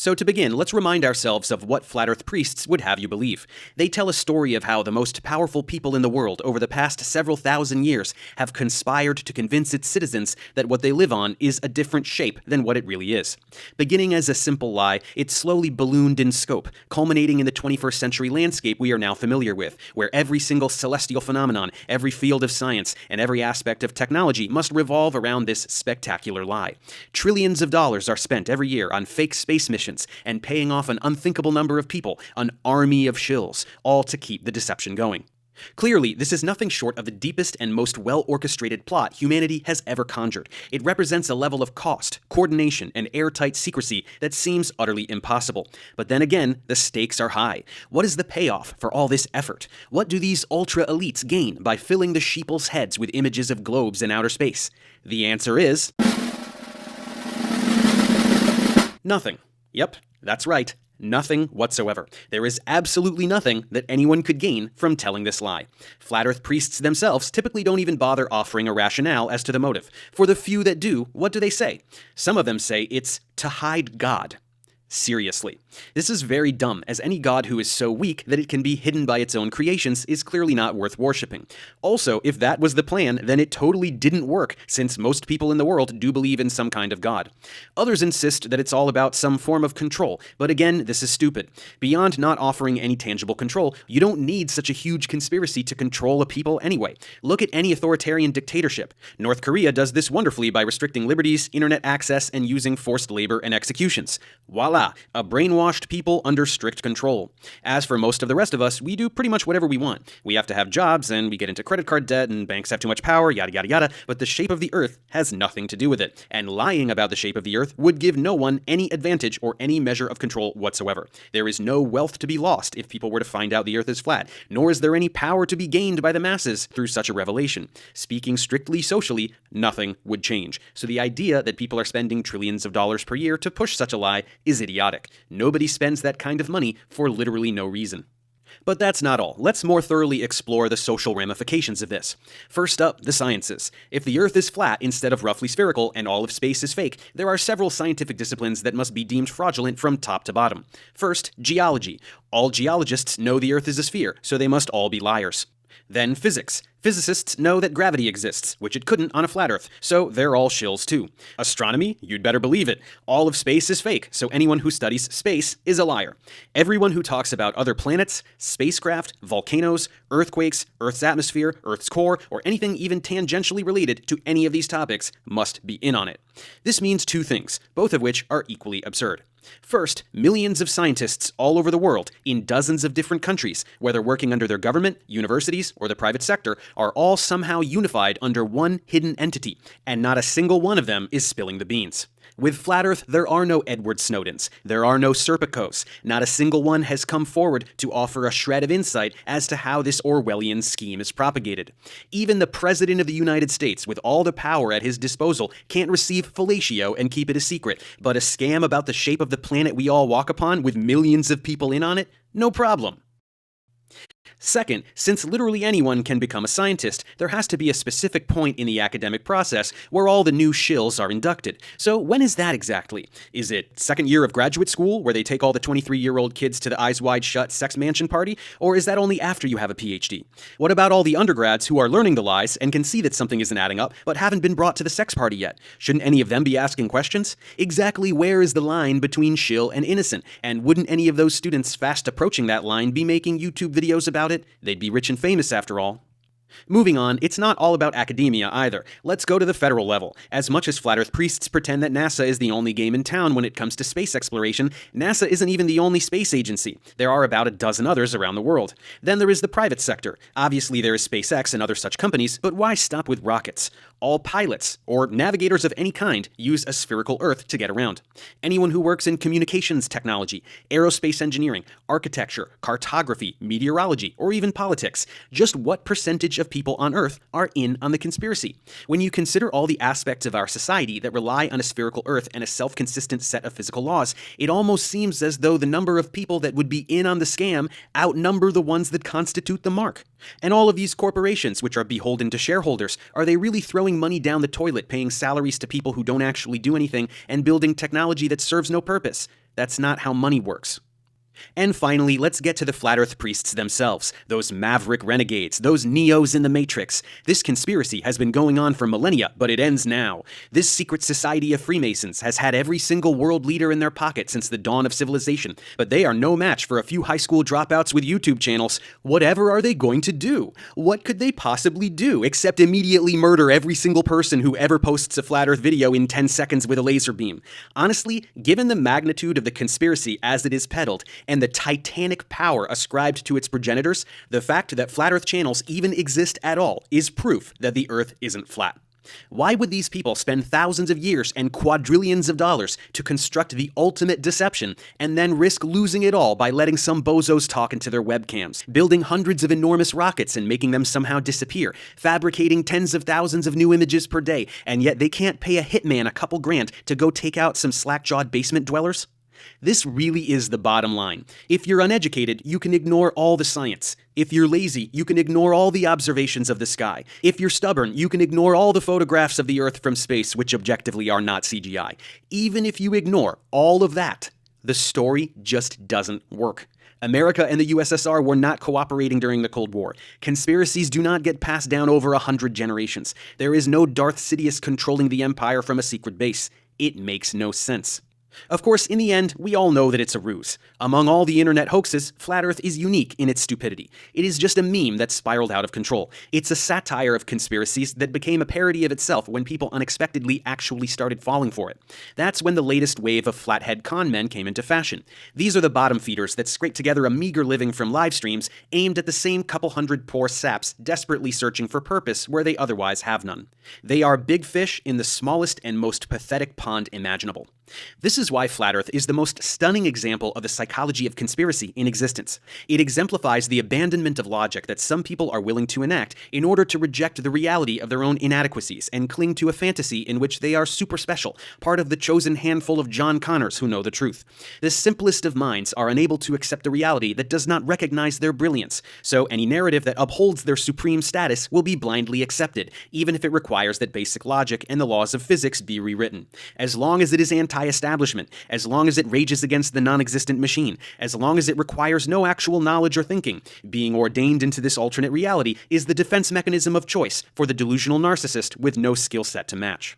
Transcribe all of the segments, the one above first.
So to begin, let's remind ourselves of what Flat Earth priests would have you believe. They tell a story of how the most powerful people in the world over the past several thousand years have conspired to convince its citizens that what they live on is a different shape than what it really is. Beginning as a simple lie, it slowly ballooned in scope, culminating in the 21st century landscape we are now familiar with, where every single celestial phenomenon, every field of science, and every aspect of technology must revolve around this spectacular lie. Trillions of dollars are spent every year on fake space missions and paying off an unthinkable number of people, an army of shills, all to keep the deception going. Clearly, this is nothing short of the deepest and most well-orchestrated plot humanity has ever conjured. It represents a level of cost, coordination, and airtight secrecy that seems utterly impossible. But then again, the stakes are high. What is the payoff for all this effort? What do these ultra-elites gain by filling the sheeple's heads with images of globes in outer space? The answer is nothing. Yep, that's right. Nothing whatsoever. There is absolutely nothing that anyone could gain from telling this lie. Flat Earth priests themselves typically don't even bother offering a rationale as to the motive. For the few that do, what do they say? Some of them say it's to hide God. Seriously. This is very dumb, as any god who is so weak that it can be hidden by its own creations is clearly not worth worshipping. Also, if that was the plan, then it totally didn't work, since most people in the world do believe in some kind of god. Others insist that it's all about some form of control, but again, this is stupid. Beyond not offering any tangible control, you don't need such a huge conspiracy to control a people anyway. Look at any authoritarian dictatorship. North Korea does this wonderfully by restricting liberties, internet access, and using forced labor and executions. Voila! A brainwashed people under strict control. As for most of the rest of us, we do pretty much whatever we want. We have to have jobs, and we get into credit card debt, and banks have too much power, yada yada yada, but the shape of the Earth has nothing to do with it, and lying about the shape of the Earth would give no one any advantage or any measure of control whatsoever. There is no wealth to be lost if people were to find out the Earth is flat, nor is there any power to be gained by the masses through such a revelation. Speaking strictly socially, nothing would change. So the idea that people are spending trillions of dollars per year to push such a lie is idiotic. Nobody spends that kind of money for literally no reason. But that's not all. Let's more thoroughly explore the social ramifications of this. First up, the sciences. If the Earth is flat instead of roughly spherical and all of space is fake, there are several scientific disciplines that must be deemed fraudulent from top to bottom. First, geology. All geologists know the Earth is a sphere, so they must all be liars. Then physics. Physicists know that gravity exists, which it couldn't on a flat Earth, so they're all shills too. Astronomy? You'd better believe it. All of space is fake, so anyone who studies space is a liar. Everyone who talks about other planets, spacecraft, volcanoes, earthquakes, Earth's atmosphere, Earth's core, or anything even tangentially related to any of these topics must be in on it. This means two things, both of which are equally absurd. First, millions of scientists all over the world, in dozens of different countries, whether working under their government, universities, or the private sector, are all somehow unified under one hidden entity, and not a single one of them is spilling the beans. With Flat Earth, there are no Edward Snowdens. There are no Serpicos. Not a single one has come forward to offer a shred of insight as to how this Orwellian scheme is propagated. Even the President of the United States, with all the power at his disposal, can't receive fellatio and keep it a secret. But a scam about the shape of the planet we all walk upon, with millions of people in on it? No problem. Second, since literally anyone can become a scientist, there has to be a specific point in the academic process where all the new shills are inducted. So when is that exactly? Is it second year of graduate school, where they take all the 23-year-old kids to the Eyes Wide Shut sex mansion party? Or is that only after you have a PhD? What about all the undergrads who are learning the lies and can see that something isn't adding up, but haven't been brought to the sex party yet? Shouldn't any of them be asking questions? Exactly where is the line between shill and innocent? And wouldn't any of those students fast approaching that line be making YouTube videos about it? They'd be rich and famous after all. Moving on, it's not all about academia either. Let's go to the federal level. As much as Flat Earth priests pretend that NASA is the only game in town when it comes to space exploration, NASA isn't even the only space agency. There are about a dozen others around the world. Then there is the private sector. Obviously there is SpaceX and other such companies, but why stop with rockets? All pilots, or navigators of any kind, use a spherical Earth to get around. Anyone who works in communications technology, aerospace engineering, architecture, cartography, meteorology, or even politics, just what percentage of people on Earth are in on the conspiracy? When you consider all the aspects of our society that rely on a spherical Earth and a self-consistent set of physical laws, it almost seems as though the number of people that would be in on the scam outnumber the ones that constitute the mark. And all of these corporations, which are beholden to shareholders, are they really throwing money down the toilet, paying salaries to people who don't actually do anything, and building technology that serves no purpose? That's not how money works. And finally, let's get to the Flat Earth priests themselves, those maverick renegades, those Neos in the Matrix. This conspiracy has been going on for millennia, but it ends now. This secret society of Freemasons has had every single world leader in their pocket since the dawn of civilization, but they are no match for a few high school dropouts with YouTube channels. Whatever are they going to do? What could they possibly do except immediately murder every single person who ever posts a Flat Earth video in 10 seconds with a laser beam? Honestly, given the magnitude of the conspiracy as it is peddled, and the titanic power ascribed to its progenitors, the fact that Flat Earth channels even exist at all is proof that the Earth isn't flat. Why would these people spend thousands of years and quadrillions of dollars to construct the ultimate deception and then risk losing it all by letting some bozos talk into their webcams, building hundreds of enormous rockets and making them somehow disappear, fabricating tens of thousands of new images per day, and yet they can't pay a hitman a couple grand to go take out some slack-jawed basement dwellers? This really is the bottom line. If you're uneducated, you can ignore all the science. If you're lazy, you can ignore all the observations of the sky. If you're stubborn, you can ignore all the photographs of the Earth from space, which objectively are not CGI. Even if you ignore all of that, the story just doesn't work. America and the USSR were not cooperating during the Cold War. Conspiracies do not get passed down over 100 generations. There is no Darth Sidious controlling the empire from a secret base. It makes no sense. Of course, in the end, we all know that it's a ruse. Among all the internet hoaxes, Flat Earth is unique in its stupidity. It is just a meme that spiraled out of control. It's a satire of conspiracies that became a parody of itself when people unexpectedly actually started falling for it. That's when the latest wave of flathead con men came into fashion. These are the bottom feeders that scrape together a meager living from live streams aimed at the same couple hundred poor saps desperately searching for purpose where they otherwise have none. They are big fish in the smallest and most pathetic pond imaginable. This is why Flat Earth is the most stunning example of the psychology of conspiracy in existence. It exemplifies the abandonment of logic that some people are willing to enact in order to reject the reality of their own inadequacies and cling to a fantasy in which they are super special, part of the chosen handful of John Connors who know the truth. The simplest of minds are unable to accept a reality that does not recognize their brilliance, so any narrative that upholds their supreme status will be blindly accepted, even if it requires that basic logic and the laws of physics be rewritten. As long as it is anti-establishment, as long as it rages against the non-existent machine, as long as it requires no actual knowledge or thinking, being ordained into this alternate reality is the defense mechanism of choice for the delusional narcissist with no skill set to match.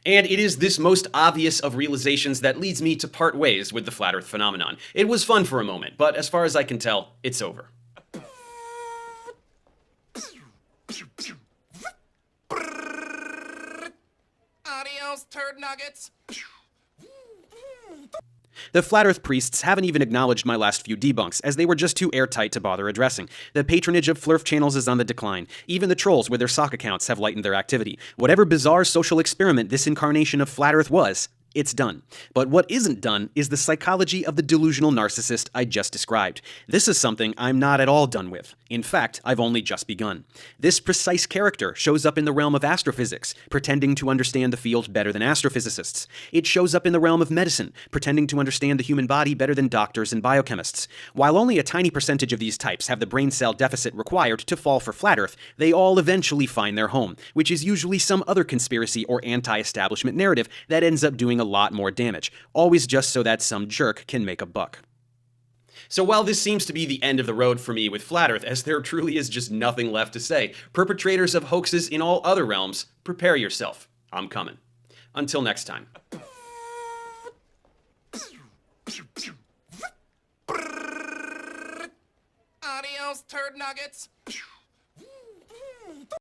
And it is this most obvious of realizations that leads me to part ways with the Flat Earth phenomenon. It was fun for a moment, but as far as I can tell, it's over. Adios, turd nuggets. The Flat Earth priests haven't even acknowledged my last few debunks, as they were just too airtight to bother addressing. The patronage of Flurf channels is on the decline. Even the trolls with their sock accounts have lightened their activity. Whatever bizarre social experiment this incarnation of Flat Earth was, it's done. But what isn't done is the psychology of the delusional narcissist I just described. This is something I'm not at all done with. In fact, I've only just begun. This precise character shows up in the realm of astrophysics, pretending to understand the field better than astrophysicists. It shows up in the realm of medicine, pretending to understand the human body better than doctors and biochemists. While only a tiny percentage of these types have the brain cell deficit required to fall for Flat Earth, they all eventually find their home, which is usually some other conspiracy or anti-establishment narrative that ends up doing a lot more damage, always just so that some jerk can make a buck. So while this seems to be the end of the road for me with Flat Earth, as there truly is just nothing left to say, perpetrators of hoaxes in all other realms, prepare yourself. I'm coming. Until next time. Adios, turd nuggets.